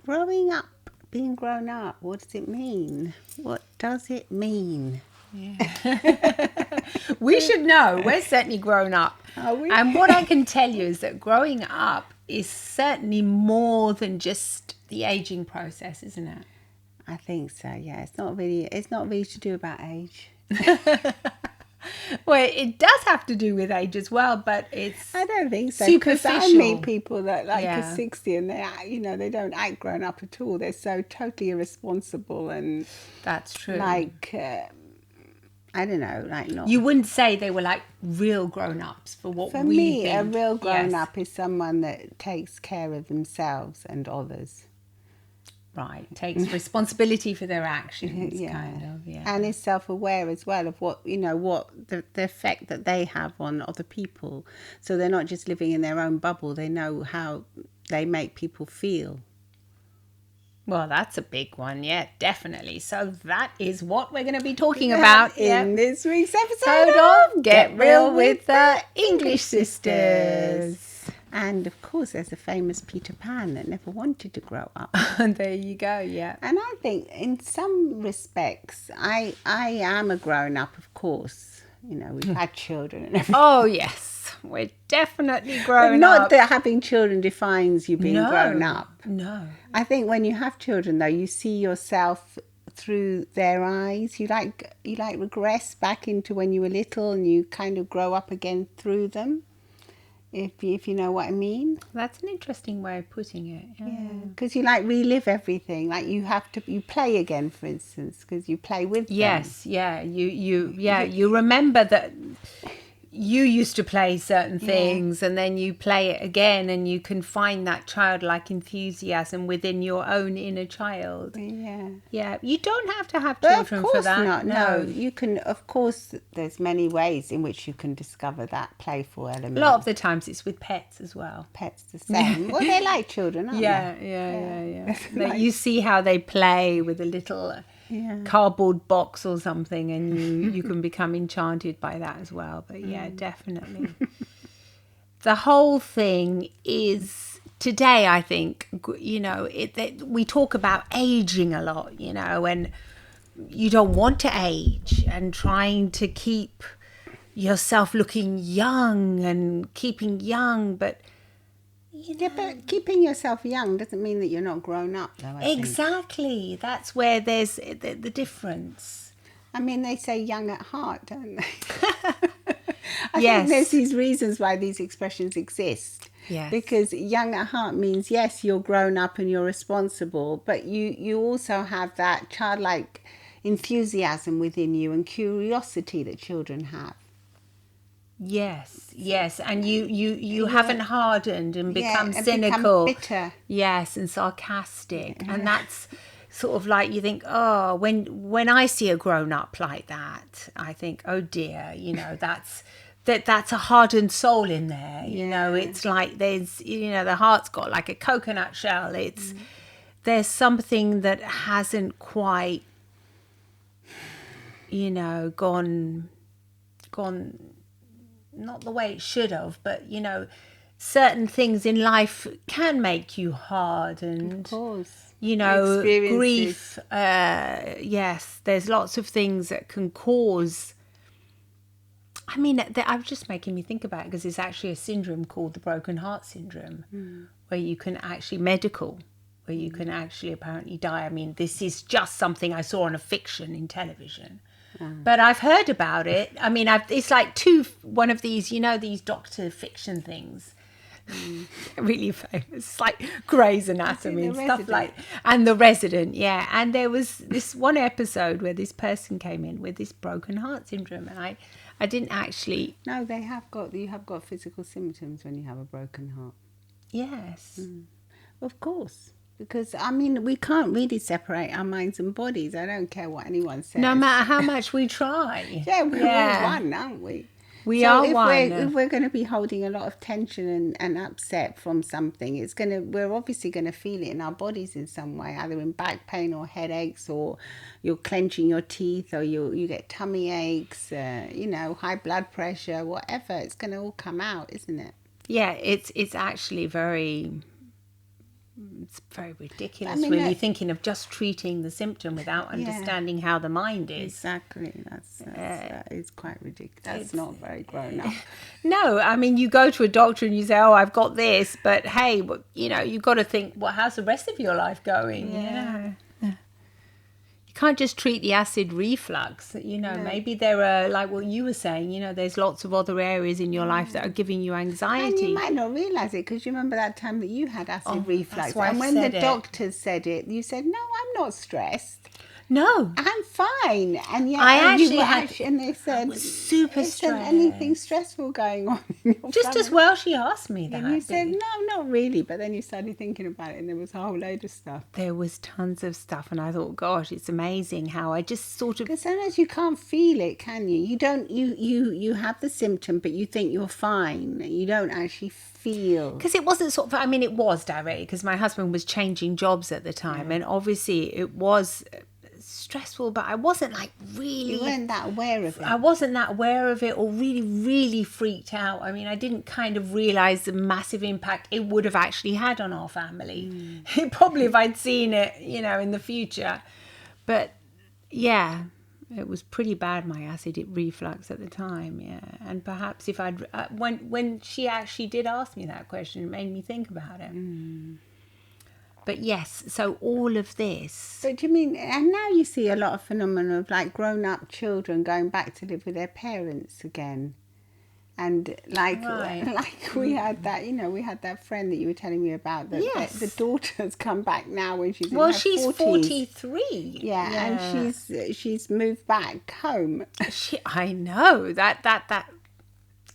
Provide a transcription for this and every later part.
Growing up, being grown up, what does it mean? What does it mean? Yeah. We should know. We're certainly grown up. Are we? And what I can tell you is that growing up is certainly more than just the aging process, isn't it? I think so. Yeah, it's not really to do about age. Well, it does have to do with age as well, but it's I don't think so. Because I superficial. meet people that are 60 and they don't act grown up at all. They're so totally irresponsible and That's true. I don't know, not. You wouldn't say they were like real grown-ups for what For we me, think. a real grown Yes. up is someone that takes care of themselves and others. Right, takes responsibility for their actions, Yeah. kind of, yeah. And is self-aware as well of what the effect that they have on other people. So they're not just living in their own bubble. They know how they make people feel. Well, that's a big one, yeah, definitely. So that is what we're going to be talking about in this week's episode episode of of Get Real with the English Sisters. And of course, there's a famous Peter Pan that never wanted to grow up. And there you go, yeah. And I think in some respects, I am a grown up, of course. We've had children and everything. Oh, yes, we're definitely But grown not up. that having children defines you being No, grown up. No. I think when you have children, though, you see yourself through their eyes. You regress back into when you were little, and you kind of grow up again through them. If you know what I mean. That's an interesting way of putting it. Yeah, because you relive everything. Like you play again, for instance, because you play with them. Yes, yeah. You remember that you used to play certain things, and then you play it again, and you can find that childlike enthusiasm within your own inner child. Yeah. Yeah, you don't have to have children for that. Not. No, you can. Of course, there's many ways in which you can discover that playful element. A lot of the times it's with pets as well. Pets the same. Well, they're like children, aren't they? Yeah. You see how they play with a little cardboard box or something, and you can become enchanted by that as well. But yeah, definitely. The whole thing is today, I think, we talk about aging a lot, and you don't want to age, and trying to keep yourself looking young and keeping young, but but keeping yourself young doesn't mean that you're not grown up, though. Exactly. That's where there's the difference. I mean, they say young at heart, don't they? I think there's these reasons why these expressions exist. Yes. Because young at heart means, yes, you're grown up and you're responsible, but you also have that childlike enthusiasm within you and curiosity that children have. Yes, and you haven't hardened and become and cynical, become bitter. Yes, and sarcastic, and that's sort of like you think, oh, when I see a grown up like that, I think, oh dear, that's a hardened soul in there. It's like there's the heart's got like a coconut shell. There's something that hasn't quite gone not the way it should have, but certain things in life can make you hard, and of course, grief. Yes, there's lots of things that can cause. I mean, I'm just making me think about it, because it's actually a syndrome called the broken heart syndrome, where you can actually where you can actually apparently die. I mean, this is just something I saw on a fiction in television. But I've heard about it. I mean, it's like one of these, these doctor fiction things. Really famous. It's like Grey's Anatomy and stuff like. And The Resident, yeah. And there was this one episode where this person came in with this broken heart syndrome, and I didn't actually. No, you have got physical symptoms when you have a broken heart. Yes. Of course. Because, I mean, we can't really separate our minds and bodies. I don't care what anyone says. No matter how much we try. We're all one, aren't we? We are one. If we're going to be holding a lot of tension and upset from something, we're obviously going to feel it in our bodies in some way, either in back pain or headaches, or you're clenching your teeth, or you get tummy aches, high blood pressure, whatever. It's going to all come out, isn't it? Yeah, it's actually very it's very ridiculous, mean, really, thinking of just treating the symptom without Yeah. understanding how the mind is. Exactly. That is quite ridiculous. That's not very grown up. No, I mean, you go to a doctor and you say, oh, I've got this, but hey, you know, you've got to think, well, how's the rest of your life going? Yeah. You know? You can't just treat the acid reflux. You know, maybe there are, like what you were saying, you know, there's lots of other areas in your life that are giving you anxiety. And you might not realise it, because you remember that time that you had acid reflux. that's why And I when the said it. doctors said it, you said, no, I'm not stressed. No. I'm fine. And yet, I and actually you were had- and they said, was super isn't anything stressful going on in your Just as family?" well she asked me that. And you said, no, not really. But then you started thinking about it, and there was a whole load of stuff. There was tons of stuff, and I thought, gosh, it's amazing how I just sort of... Because sometimes you can't feel it, can you? You don't. You have the symptom, but you think you're fine. You don't actually feel. Because it wasn't sort of... I mean, it was directly, because my husband was changing jobs at the time, and obviously it was stressful, but I wasn't like really... You weren't that aware of it. I wasn't that aware of it or really, really freaked out. I mean, I didn't kind of realise the massive impact it would have actually had on our family. Probably if I'd seen it, you know, in the future. But yeah, it was pretty bad, my acid reflux at the time, yeah. And perhaps if I'd... when she actually did ask me that question, it made me think about it. But yes, so all of this... But do you mean, and now you see a lot of phenomena of like grown-up children going back to live with their parents again. And like we had that, you know, we had that friend that you were telling me about, that Yes. the daughter's come back now when she's in Well, her she's 40s. 43. Yeah, and she's moved back home I know, that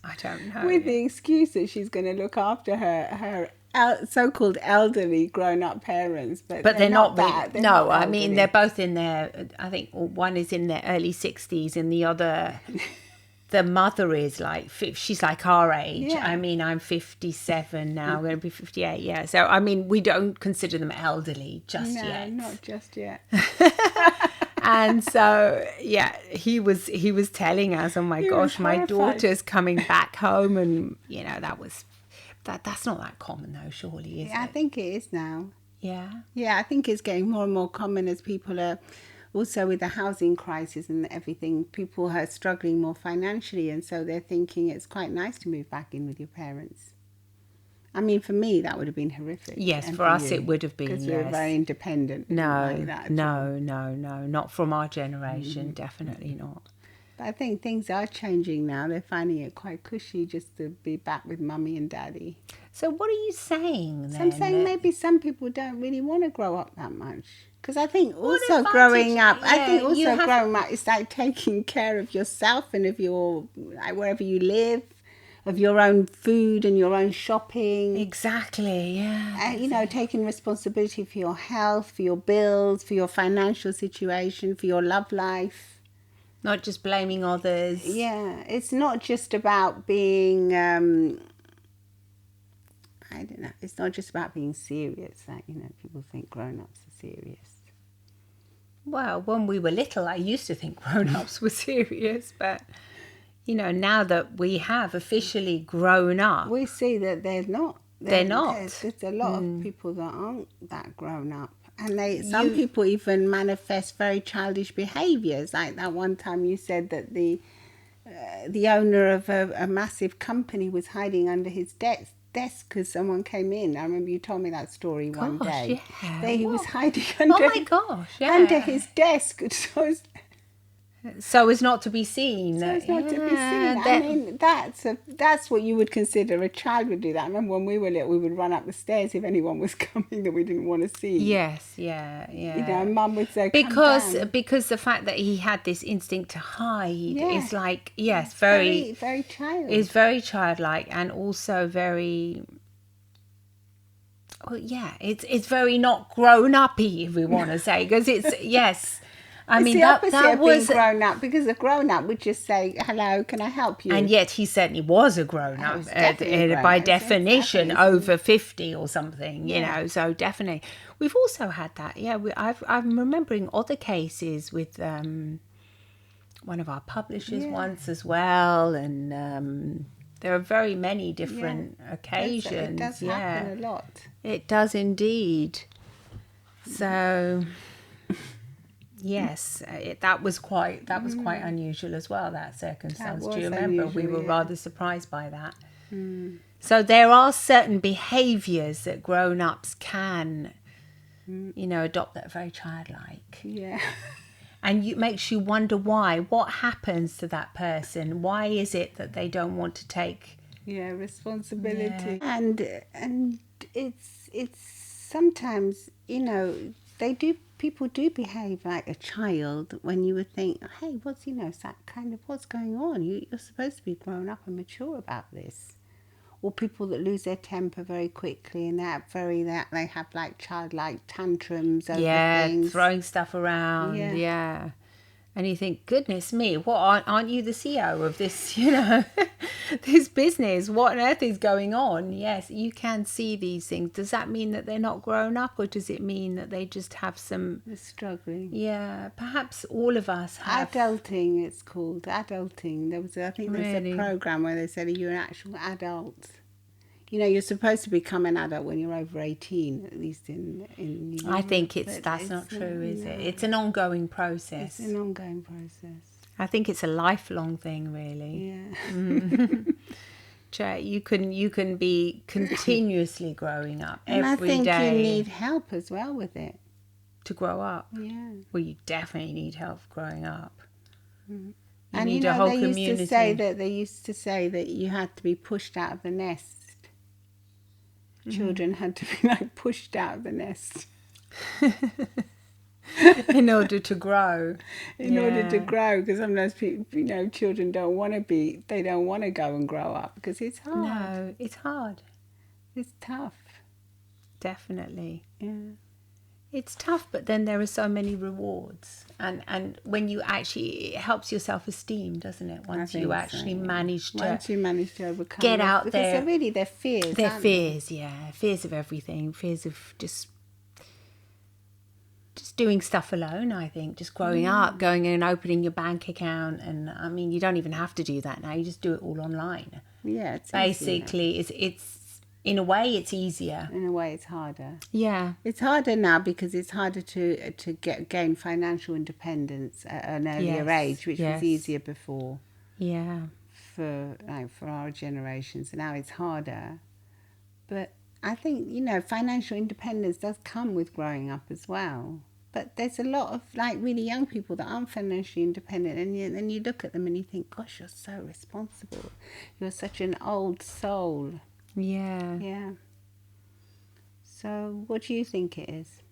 I don't know. with the excuse that she's going to look after her so-called elderly grown-up parents, but they're not that. really, They're no, not I mean, elderly. they're both in their, I think one is in their early 60s and the other, the mother is like, she's like our age. Yeah. I mean, I'm 57 now, I'm going to be 58, yeah. So, I mean, we don't consider them elderly just yet. No, not just yet. And so, yeah, he was telling us, oh my gosh, my horrified. daughter's coming back home, and, you know, that's not that common though, surely, is Yeah, I it? think it is now. Yeah. Yeah, I think it's getting more and more common as people are also with the housing crisis and everything. People are struggling more financially, and so they're thinking it's quite nice to move back in with your parents. I mean, for me, that would have been horrific. Yes, and for us you, it would have been, because we were yes. very independent. We didn't No, like that at all. no, not from our generation, definitely not. But I think things are changing now. They're finding it quite cushy just to be back with mummy and daddy. So what are you saying then? So I'm saying maybe some people don't really want to grow up that much. Because I think What also advantage- growing up, I yeah, think you also have- growing up is like taking care of yourself and of your, like wherever you live, of your own food and your own shopping. Exactly, yeah. You know, taking responsibility for your health, for your bills, for your financial situation, for your love life. Not just blaming others. Yeah, it's not just about being, I don't know, it's not just about being serious. Like, you know, people think grown-ups are serious. Well, when we were little, I used to think grown-ups were serious, but, you know, now that we have officially grown up, We see that they're not. They're not. There's a lot of people that aren't that grown up. And some people even manifest very childish behaviours. Like that one time you said that the owner of a massive company was hiding under his desk because someone came in. I remember you told me that story one Gosh, day. yeah. That he was What? hiding oh my gosh, yeah. under his desk. So as not to be seen. So it's not to be seen. Yeah, I mean, that's what you would consider a child would do. That I remember when we were little, we would run up the stairs if anyone was coming that we didn't want to see. Yes, yeah. You know, and Mum would say, "Come down." Because the fact that he had this instinct to hide Yeah. is like, yes, very, very child. is very childlike, and also very, well, yeah, it's very not grown uppy, if we want to say, because it's yes. I It's mean, the that opposite that of being was, grown up, because a grown up would just say, "Hello, can I help you?" and yet he certainly was a grown up, was definitely grown by up, definition, exactly. over 50 or something, you know. So definitely, we've also had that. Yeah, I'm remembering other cases with one of our publishers once as well, and There are very many different occasions. It does happen a lot. It does indeed. So, yes, that was quite unusual as well, that circumstance. Do you remember? Unusual, We were rather surprised by that. So there are certain behaviours that grown-ups can, adopt that are very childlike. Yeah. And it makes you wonder why. What happens to that person? Why is it that they don't want to take responsibility? Yeah. And it's sometimes, people do behave like a child when you would think, hey, what's going on? You're supposed to be grown up and mature about this. Or people that lose their temper very quickly and they have like childlike tantrums over things. Throwing stuff around. Yeah. And you think, goodness me, what aren't you the CEO of this, this business? What on earth is going on? Yes, you can see these things. Does that mean that they're not grown up, or does it mean that they just have some... They're struggling. Yeah, perhaps all of us have... Adulting, it's called. Adulting. There's a program where they said, are you an actual adult? You're supposed to become an adult when you're over 18, at least in Europe. I think that's not true, is it? It's an ongoing process. It's an ongoing process. I think it's a lifelong thing, really. Yeah. You can be continuously growing up every day. And I think you need help as well with it. To grow up? Yeah. Well, you definitely need help growing up. Mm. You need a whole community. They used to say that you had to be pushed out of the nest. Children had to be pushed out of the nest in order to grow. Because sometimes people, children don't want to go and grow up because it's hard. No, it's hard. It's tough. Definitely. Yeah. It's tough, but then there are so many rewards, and when you actually, it helps your self-esteem, doesn't it? Once you manage to overcome, get out there, because they're really their fears. Fears of everything, fears of just doing stuff alone. I think just growing up, going and opening your bank account, and I mean, you don't even have to do that now. You just do it all online. Yeah, it's basically it's. In a way, it's easier. In a way, it's harder. Yeah. It's harder now because it's harder to gain financial independence at an earlier age, which was easier before. Yeah. For our generations. Now it's harder. But I think, financial independence does come with growing up as well. But there's a lot of really young people that aren't financially independent, and then you look at them and you think, gosh, you're so responsible. You're such an old soul. Yeah. Yeah. So what do you think it is?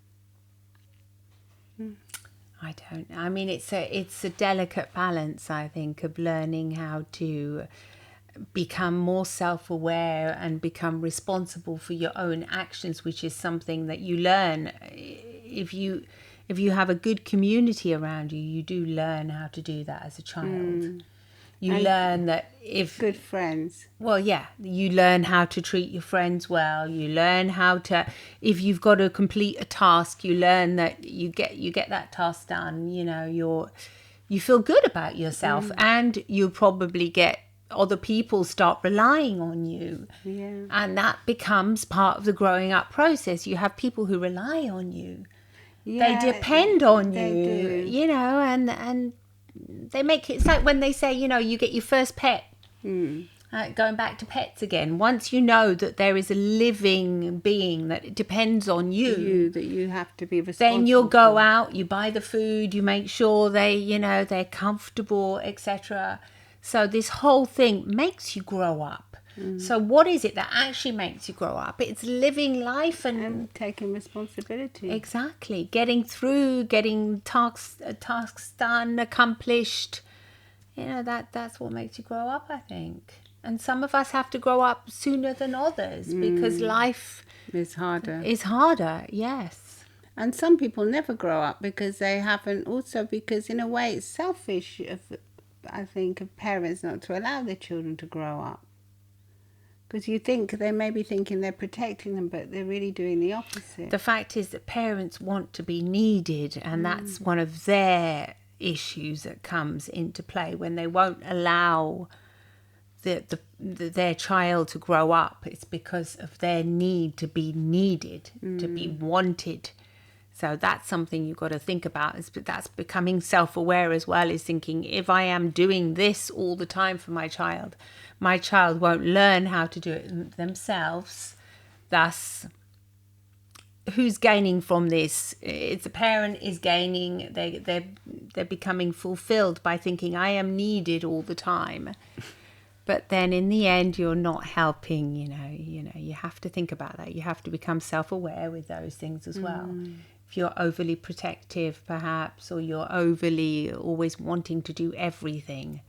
I don't know. I mean, it's a delicate balance, I think, of learning how to become more self-aware and become responsible for your own actions, which is something that you learn. If you have a good community around you, you do learn how to do that as a child. You learn that if... Good friends. Well, yeah. You learn how to treat your friends well. You learn how to... If you've got to complete a task, you learn that you get that task done. You feel good about yourself, and you probably get other people start relying on you. Yeah. And that becomes part of the growing up process. You have people who rely on you. Yeah, they depend on you. And they make it... It's like when they say, you get your first pet. Going back to pets again. Once you know that there is a living being that depends on you, that you have to be responsible. Then you'll go out, you buy the food, you make sure they're comfortable, etc. So this whole thing makes you grow up. So what is it that actually makes you grow up? It's living life and taking responsibility. Exactly. Getting tasks done, accomplished. That's what makes you grow up, I think. And some of us have to grow up sooner than others because life is harder. Yes. And some people never grow up because they haven't. Also, because in a way, it's selfish of parents not to allow their children to grow up. Because you think they may be thinking they're protecting them, but they're really doing the opposite. The fact is that parents want to be needed, and that's one of their issues that comes into play when they won't allow their child to grow up, it's because of their need to be needed, to be wanted. So that's something you've got to think about. That's becoming self-aware as well, is thinking, if I am doing this all the time for my child won't learn how to do it themselves. Thus, who's gaining from this? It's a parent is gaining. They're becoming fulfilled by thinking, I am needed all the time. But then in the end, you're not helping. You have to think about that. You have to become self-aware with those things as well. If you're overly protective, perhaps, or you're overly always wanting to do everything.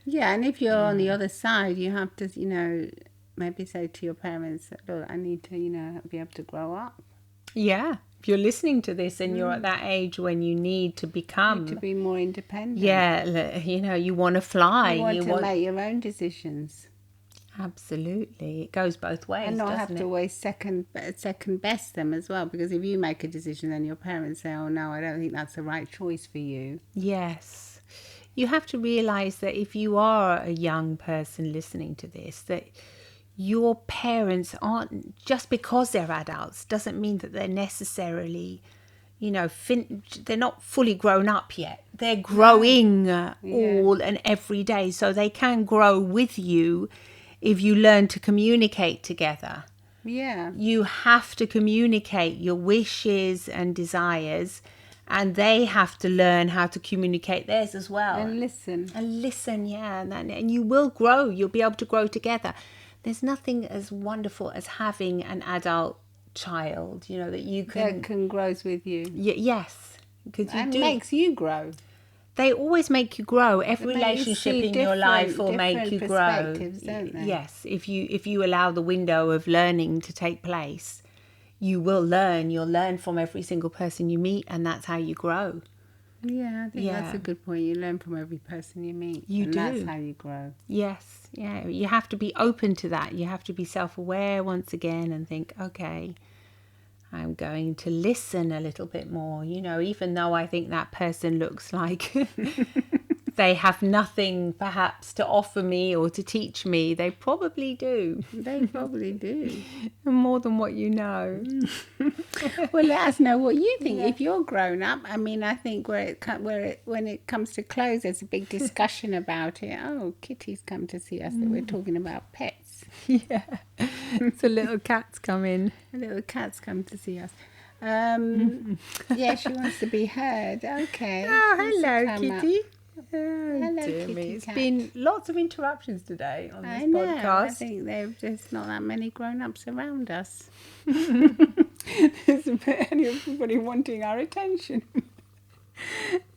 Yeah, and if you're on the other side, you have to, maybe say to your parents, look, I need to, be able to grow up. Yeah. If you're listening to this and you're at that age when you need to become... to be more independent. Yeah, you want to fly. You want to make your own decisions. Absolutely. It goes both ways, and not doesn't have it? to always second best them as well, because if you make a decision then your parents say, oh no, I don't think that's the right choice for you. Yes. You have to realize that if you are a young person listening to this, that your parents aren't, just because they're adults doesn't mean that they're necessarily, they're not fully grown up yet. They're growing all and every day, so they can grow with you if you learn to communicate together. Yeah. You have to communicate your wishes and desires, and they have to learn how to communicate theirs as well. And listen. Yeah. And you will grow. You'll be able to grow together. There's nothing as wonderful as having an adult child, that you can... That can grow with you. Yes. And makes you grow. They always make you grow. Every relationship in your life will make you grow. Don't they? Yes. If you allow the window of learning to take place, you will learn. You'll learn from every single person you meet, and that's how you grow. Yeah, I think that's a good point. You learn from every person you meet. You do. That's how you grow. Yes. Yeah. You have to be open to that. You have to be self-aware once again and think, okay, I'm going to listen a little bit more, even though I think that person looks like they have nothing perhaps to offer me or to teach me. They probably do. They probably do. More than what you know. Well, let us know what you think if you're grown up. I mean, I think when it comes to clothes, there's a big discussion about it. Oh, Kitty's come to see us, that we're talking about pets. Yeah. So little cats come in. Little cats come to see us. Yeah, she wants to be heard. Okay. Oh, hello, Kitty. Hello, dear kitty me. It's cat. been lots of interruptions today on this I know. podcast. I think there's not that many grown-ups around us. There's everybody wanting our attention.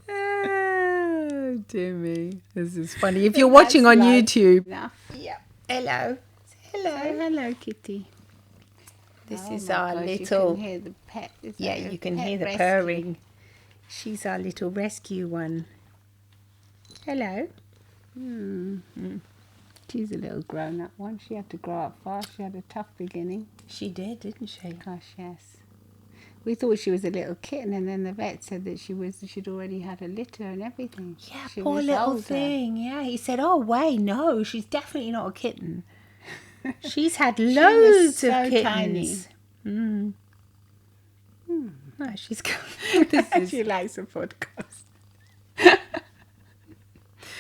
Oh, dear me. This is funny. If you're watching on YouTube. Enough. Yeah. Hello. Hello, Kitty. This Oh is my our gosh, little... You can hear the pet. You can hear the rescue. purring. She's our little rescue one. Hello. She's a little grown-up one. She had to grow up fast. She had a tough beginning. She did, didn't she? Gosh, yes. We thought she was a little kitten, and then the vet said that she'd already had a litter and everything. Yeah, She poor was little older. thing. Yeah, he said, oh, wait, no, she's definitely not a kitten. She's had loads so of kittens. tiny. Oh, she's got... She likes a podcast.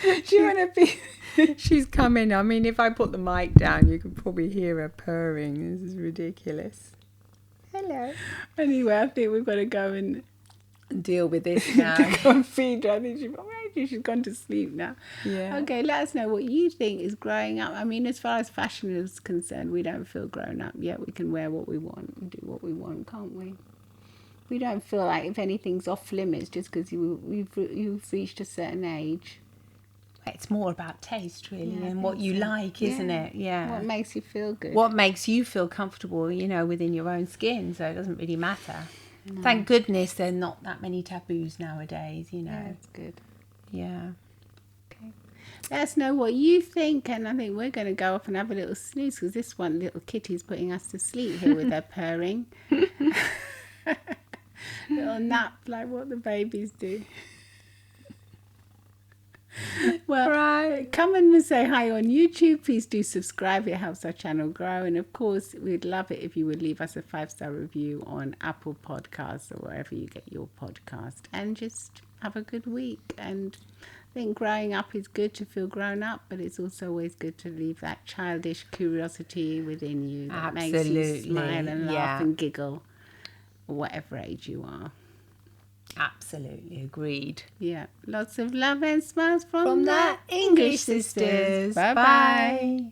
Do you want to be... She's coming. I mean, if I put the mic down, you could probably hear her purring. This is ridiculous. Hello. Anyway, I think we've got to go and Deal with this now. go and feed her. I think she's gone to sleep now. Yeah. Okay, let us know what you think is growing up. I mean, as far as fashion is concerned, we don't feel grown up yet. We can wear what we want and do what we want, can't we? We don't feel like if anything's off limits just because you've reached a certain age. It's more about taste, really, Yeah, I and what think you so. like, isn't it? Yeah. What makes you feel good? What makes you feel comfortable, within your own skin, so it doesn't really matter. No. Thank goodness there are not that many taboos nowadays, Yeah, that's good. Yeah. Okay. Let us know what you think, and I think we're going to go off and have a little snooze because this one little kitty's putting us to sleep here with her purring. Little nap like what the babies do. Well, Right. come and say hi on YouTube. Please do subscribe. It helps our channel grow. And of course, we'd love it if you would leave us a 5-star review on Apple Podcasts or wherever you get your podcast. And just have a good week. And I think growing up is good to feel grown up, but it's also always good to leave that childish curiosity within you that makes you smile and laugh and giggle, whatever age you are. Absolutely agreed. Yeah. Lots of love and smiles from From the the English sisters. Bye-bye. Bye.